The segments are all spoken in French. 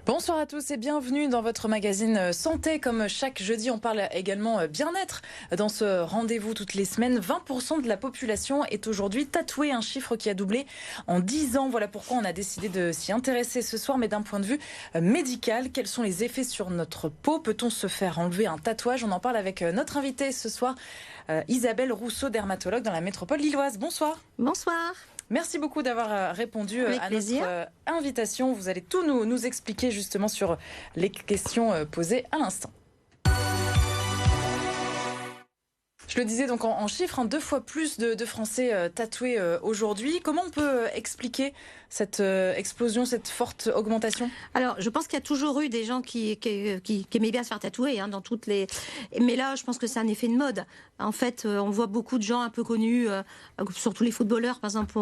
Bonsoir à tous et bienvenue dans votre magazine Santé. Comme chaque jeudi, on parle également bien-être. Dans ce rendez-vous toutes les semaines, 20% de la population est aujourd'hui tatouée, un chiffre qui a doublé en 10 ans. Voilà pourquoi on a décidé de s'y intéresser ce soir, mais d'un point de vue médical. Quels sont les effets sur notre peau? Peut-on se faire enlever un tatouage? On en parle avec notre invitée ce soir, Isabelle Rousseau, dermatologue dans la métropole lilloise. Bonsoir. Bonsoir. Merci beaucoup d'avoir répondu à notre invitation. Vous allez tout nous expliquer justement sur les questions posées à l'instant. Je le disais donc en chiffres, 2 fois plus de Français tatoués aujourd'hui. Comment on peut expliquer cette explosion, cette forte augmentation? Alors, je pense qu'il y a toujours eu des gens qui aimaient bien se faire tatouer, dans toutes les. Mais là, je pense que c'est un effet de mode. En fait, on voit beaucoup de gens un peu connus, surtout les footballeurs, par exemple,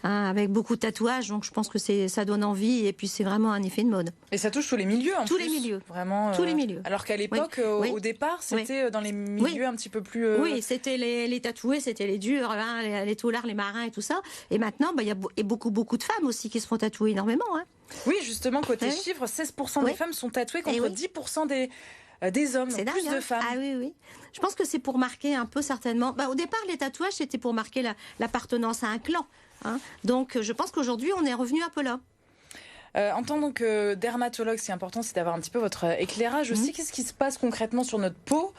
avec beaucoup de tatouages. Donc, je pense que ça donne envie, et puis c'est vraiment un effet de mode. Et ça touche tous les milieux, en tous plus. les milieux, vraiment. Tous les milieux. Alors qu'à l'époque, au départ, c'était dans les milieux un petit peu plus. Oui, c'était les tatoués, c'était les durs, les taulards, les marins et tout ça. Et maintenant, il y a beaucoup de femmes aussi qui se font tatouer énormément. Oui, justement, côté chiffres, 16% des femmes sont tatouées contre 10% des hommes, donc plus de femmes. Ah oui. Je pense que c'est pour marquer un peu certainement. Au départ, les tatouages, c'était pour marquer l'appartenance à un clan. Donc, je pense qu'aujourd'hui, on est revenu un peu là. En tant que dermatologue, c'est important, c'est d'avoir un petit peu votre éclairage aussi. Qu'est-ce qui se passe concrètement sur notre peau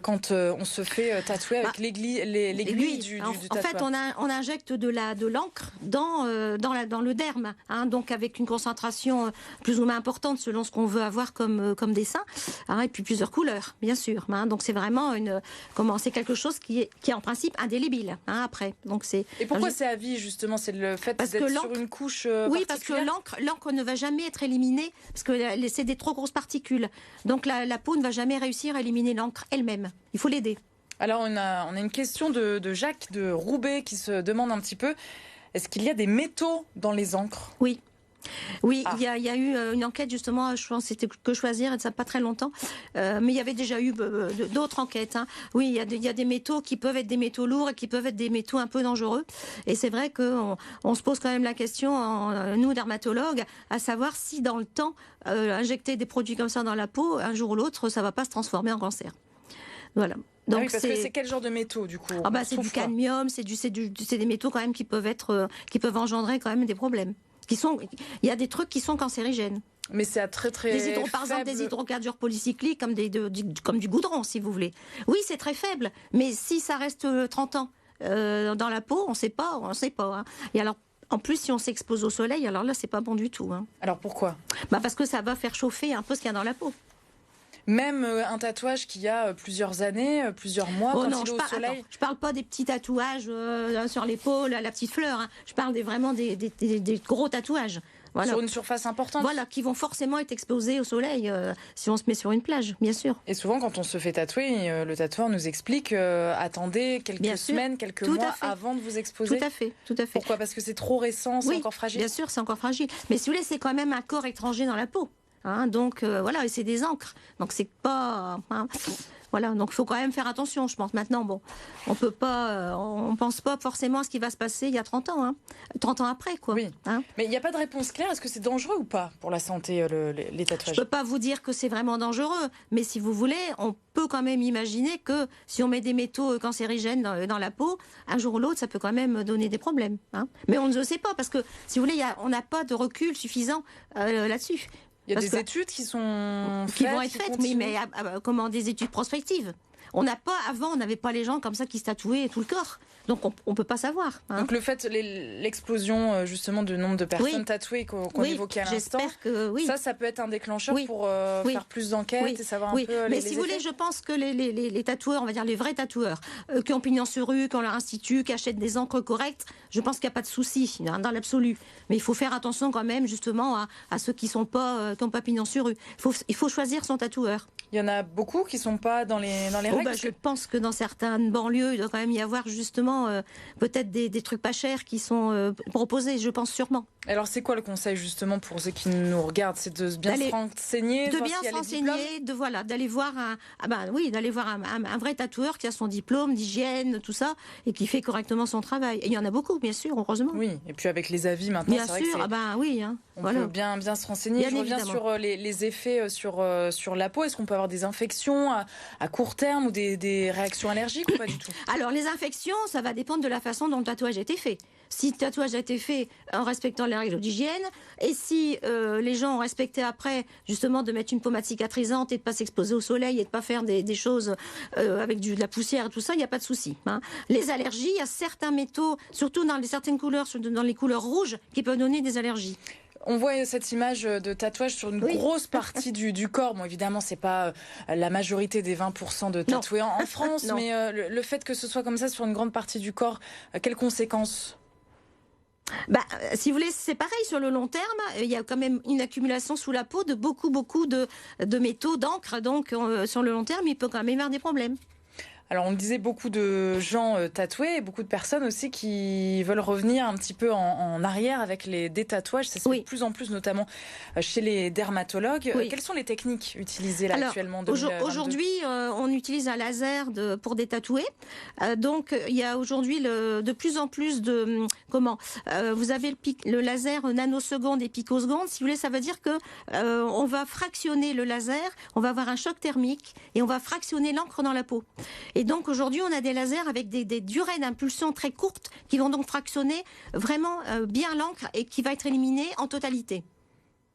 quand on se fait tatouer avec l'aiguille du tatouage? En fait, on injecte de l'encre dans le derme, donc avec une concentration plus ou moins importante selon ce qu'on veut avoir comme dessin, et puis plusieurs couleurs, bien sûr. Donc c'est vraiment c'est quelque chose qui est en principe indélébile après. Donc et pourquoi c'est à vie justement? C'est le fait d'être sur une couche Oui, parce que l'encre ne va jamais être éliminée, parce que c'est des trop grosses particules. Donc la peau ne va jamais réussir à éliminer l'encre elle-même. Il faut l'aider. Alors on a une question de Jacques de Roubaix qui se demande un petit peu, est-ce qu'il y a des métaux dans les encres? Oui, il y a eu une enquête justement, je pense que c'était Que Choisir, et ça pas très longtemps, mais il y avait déjà eu d'autres enquêtes. Oui, il y a des métaux qui peuvent être des métaux lourds et qui peuvent être des métaux un peu dangereux. Et c'est vrai qu'on se pose quand même la question, nous dermatologues, à savoir si dans le temps, injecter des produits comme ça dans la peau, un jour ou l'autre, ça va pas se transformer en cancer. Voilà. Donc parce que c'est quel genre de métaux du coup? C'est du cadmium, c'est des métaux quand même qui peuvent engendrer quand même des problèmes. Il y a des trucs qui sont cancérigènes. Mais c'est à très par exemple des hydrocarbures polycycliques comme du goudron, si vous voulez. Oui, c'est très faible, mais si ça reste 30 ans dans la peau, on sait pas. Et alors, en plus, si on s'expose au soleil, alors là, c'est pas bon du tout. Alors pourquoi? Parce que ça va faire chauffer un peu ce qu'il y a dans la peau. Même un tatouage qui a plusieurs années, plusieurs mois, quand il est au soleil. Je parle pas des petits tatouages sur l'épaule, la petite fleur. Je parle vraiment des gros tatouages. Voilà. Sur une surface importante. Voilà, qui vont forcément être exposés au soleil si on se met sur une plage, bien sûr. Et souvent, quand on se fait tatouer, le tatoueur nous explique attendez quelques semaines, quelques mois avant de vous exposer. Tout à fait. Pourquoi? Parce que c'est trop récent, c'est encore fragile. Bien sûr, c'est encore fragile. Mais si vous voulez, c'est quand même un corps étranger dans la peau. Donc voilà, et c'est des encres. Donc c'est pas. Voilà, donc il faut quand même faire attention, je pense. Maintenant, on pense pas forcément à ce qui va se passer il y a 30 ans, 30 ans après, quoi. Oui. Mais il n'y a pas de réponse claire. Est-ce que c'est dangereux ou pas pour la santé, les tatouages? Je peux pas vous dire que c'est vraiment dangereux, mais si vous voulez, on peut quand même imaginer que si on met des métaux cancérigènes dans la peau, un jour ou l'autre, ça peut quand même donner des problèmes. Mais on ne le sait pas, parce que, si vous voulez, on n'a pas de recul suffisant là-dessus. Il y a des études qui vont être faites, mais des études prospectives. Avant, on n'avait pas les gens comme ça qui se tatouaient tout le corps. Donc on peut pas savoir. Donc le fait, l'explosion justement du nombre de personnes tatouées qu'on évoquait à l'instant, ça peut être un déclencheur pour faire plus d'enquêtes et savoir un peu. Mais si vous voulez, je pense que les tatoueurs, on va dire les vrais tatoueurs, qui ont pignon sur rue, qui ont leur institut, qui achètent des encres correctes, je pense qu'il n'y a pas de souci dans l'absolu. Mais il faut faire attention quand même justement à ceux qui n'ont pas pignon sur rue. Il faut choisir son tatoueur. Il y en a beaucoup qui sont pas dans les règles. Je pense que dans certaines banlieues, il doit quand même y avoir justement peut-être des trucs pas chers qui sont proposés, je pense sûrement. Alors c'est quoi le conseil justement pour ceux qui nous regardent? C'est de bien se renseigner, d'aller voir un vrai tatoueur qui a son diplôme d'hygiène, tout ça, et qui fait correctement son travail. Et il y en a beaucoup, bien sûr, heureusement. Oui, et puis avec les avis maintenant, bien sûr, on peut bien se renseigner. Je reviens sur les effets sur la peau. Est-ce qu'on peut avoir des infections à court terme ou des réactions allergiques ou pas du tout? Alors les infections, ça va dépendre de la façon dont le tatouage a été fait. Si le tatouage a été fait en respectant les règles d'hygiène, et si les gens ont respecté après, justement, de mettre une pommade cicatrisante et de ne pas s'exposer au soleil et de ne pas faire des choses avec de la poussière et tout ça, il n'y a pas de souci. Les allergies, il y a certains métaux, surtout dans certaines couleurs, dans les couleurs rouges, qui peuvent donner des allergies. On voit cette image de tatouage sur une grosse partie du corps. Bon, évidemment, c'est pas la majorité des 20% de tatoués en France, mais le fait que ce soit comme ça sur une grande partie du corps, quelles conséquences ? Si vous voulez, c'est pareil sur le long terme. Il y a quand même une accumulation sous la peau de beaucoup de métaux, d'encre. Donc, sur le long terme, il peut quand même y avoir des problèmes. Alors, on le disait, beaucoup de gens tatoués et beaucoup de personnes aussi qui veulent revenir un petit peu en arrière avec les détatouages. Ça se fait de plus en plus, notamment chez les dermatologues. Quelles sont les techniques utilisées là, actuellement? Aujourd'hui, on utilise un laser pour détatouer. Donc, il y a aujourd'hui de plus en plus de... vous avez le laser nanoseconde et picoseconde. Si vous voulez, ça veut dire que on va fractionner le laser, on va avoir un choc thermique et on va fractionner l'encre dans la peau. Et donc aujourd'hui, on a des lasers avec des durées d'impulsion très courtes qui vont donc fractionner vraiment bien l'encre et qui va être éliminée en totalité.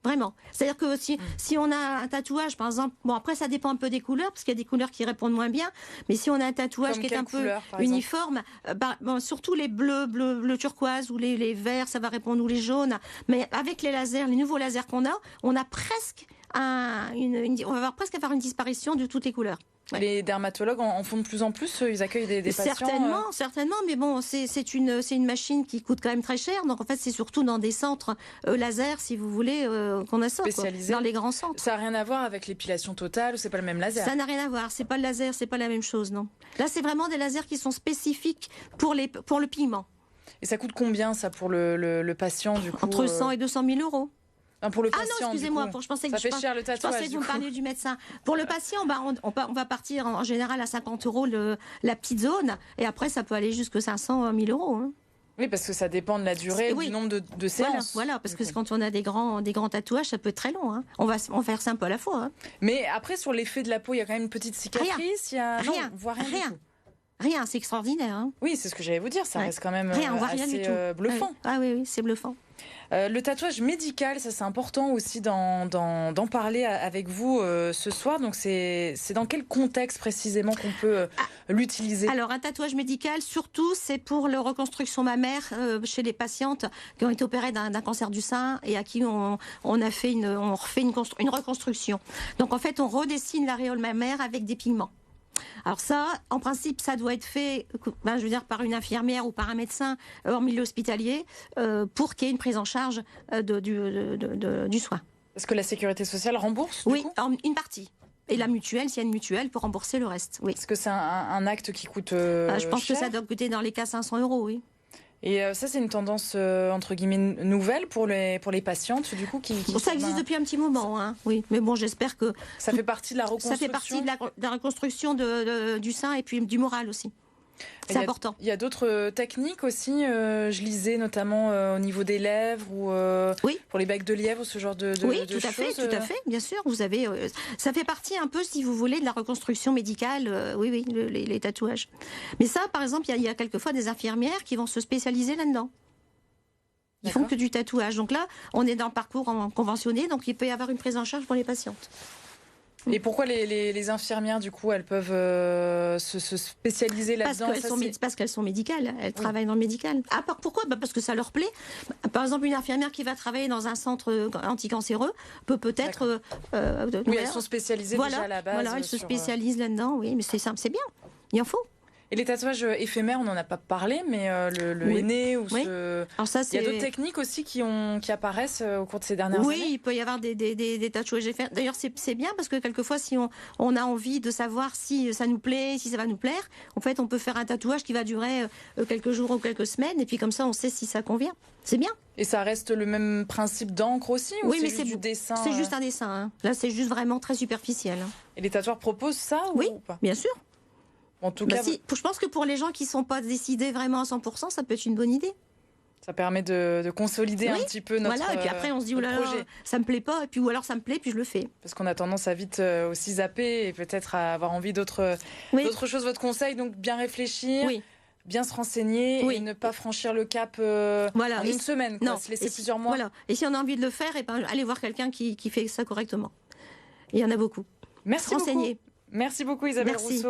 Vraiment. C'est-à-dire que si on a un tatouage, par exemple, après ça dépend un peu des couleurs, parce qu'il y a des couleurs qui répondent moins bien, mais si on a un tatouage qui est un peu uniforme, surtout les bleus, bleu turquoise ou les verts, ça va répondre, ou les jaunes. Mais avec les lasers, les nouveaux lasers qu'on a, on va presque avoir une disparition de toutes les couleurs. Ouais. Les dermatologues en font de plus en plus, ils accueillent des patients. Certainement, mais bon, c'est une machine qui coûte quand même très cher. Donc en fait, c'est surtout dans des centres laser, si vous voulez, qu'on a ça, dans les grands centres. Ça n'a rien à voir avec l'épilation totale, ou c'est pas le même laser? Ça n'a rien à voir, c'est pas le laser, c'est pas la même chose, non. Là, c'est vraiment des lasers qui sont spécifiques pour le pigment. Et ça coûte combien, ça, pour le patient, du coup? Entre 100 et 200 000 euros. Pour le patient, non, excusez-moi, je pensais que cher le tatouage. Je pensais que vous me parliez du médecin. Pour le patient, on va partir en général à 50 euros la petite zone, et après ça peut aller jusqu'à 500 000 euros. Oui, parce que ça dépend de la durée, du nombre de séances. Voilà, parce que quand on a des grands tatouages, ça peut être très long. On va faire ça un peu à la fois. Mais après, sur l'effet de la peau, il y a quand même une petite cicatrice. Rien. Rien, c'est extraordinaire. Oui, c'est ce que j'allais vous dire, ça reste quand même assez bluffant. Ah oui, c'est bluffant. Le tatouage médical, ça c'est important aussi d'en parler avec vous ce soir. Donc c'est dans quel contexte précisément qu'on peut l'utiliser? Alors un tatouage médical, surtout c'est pour la reconstruction mammaire chez les patientes qui ont été opérées d'un cancer du sein et à qui on refait une reconstruction. Donc en fait on redessine l'aréole mammaire avec des pigments. Alors ça, en principe, ça doit être fait, par une infirmière ou par un médecin en milieu hospitalier pour qu'il y ait une prise en charge du soin. Est-ce que la sécurité sociale rembourse du coup une partie. Et la mutuelle, s'il y a une mutuelle, pour rembourser le reste. Oui. Est-ce que c'est un acte qui coûte je pense cher? Que ça doit coûter dans les cas 500 euros, oui. Et ça, c'est une tendance, entre guillemets, nouvelle pour les patientes, du coup, ça existe depuis un petit moment, oui. Mais bon, j'espère que... Ça fait partie de la reconstruction. Ça fait partie de la reconstruction du sein et puis du moral aussi. C'est important. Il y a d'autres techniques aussi, je lisais notamment au niveau des lèvres ou pour les becs de lièvre, ce genre de choses. Oui, tout à fait, bien sûr. Vous avez, ça fait partie un peu, si vous voulez, de la reconstruction médicale, les tatouages. Mais ça, par exemple, il y a quelquefois des infirmières qui vont se spécialiser là-dedans. Ils font que du tatouage. Donc là, on est dans le parcours conventionné, donc il peut y avoir une prise en charge pour les patientes. Et pourquoi les infirmières, du coup, elles peuvent se spécialiser là-dedans? Parce qu'elles sont médicales, elles travaillent dans le médical. Pourquoi? Parce que ça leur plaît. Par exemple, une infirmière qui va travailler dans un centre anticancéreux peut-être... elles sont spécialisées déjà à la base. Voilà, elles se spécialisent là-dedans, oui, mais c'est simple, c'est bien, il en faut. Et les tatouages éphémères, on n'en a pas parlé, mais le henné ou Alors ça, il y a d'autres techniques aussi qui apparaissent au cours de ces dernières années. Oui, il peut y avoir des tatouages éphémères. D'ailleurs, c'est bien parce que quelquefois, si on a envie de savoir si ça nous plaît, si ça va nous plaire, en fait, on peut faire un tatouage qui va durer quelques jours ou quelques semaines, et puis comme ça, on sait si ça convient. C'est bien. Et ça reste le même principe d'encre aussi, ou oui, mais c'est juste du dessin? C'est juste un dessin. Hein. Là, c'est juste vraiment très superficiel. Et les tatoueurs proposent ça oui, ou pas? Bien sûr. En tout cas, je pense que pour les gens qui ne sont pas décidés vraiment à 100%, ça peut être une bonne idée. Ça permet de consolider un petit peu notre projet. Voilà, et puis après on se dit, ça me plaît pas, et puis ou alors ça me plaît, puis je le fais. Parce qu'on a tendance à vite aussi zapper et peut-être à avoir envie d'autres choses. Votre conseil, donc bien réfléchir, bien se renseigner et ne pas franchir le cap en une semaine, quoi, se laisser plusieurs mois. Voilà. Et si on a envie de le faire, allez voir quelqu'un qui fait ça correctement. Il y en a beaucoup. Merci beaucoup. Merci beaucoup Isabelle Rousseau.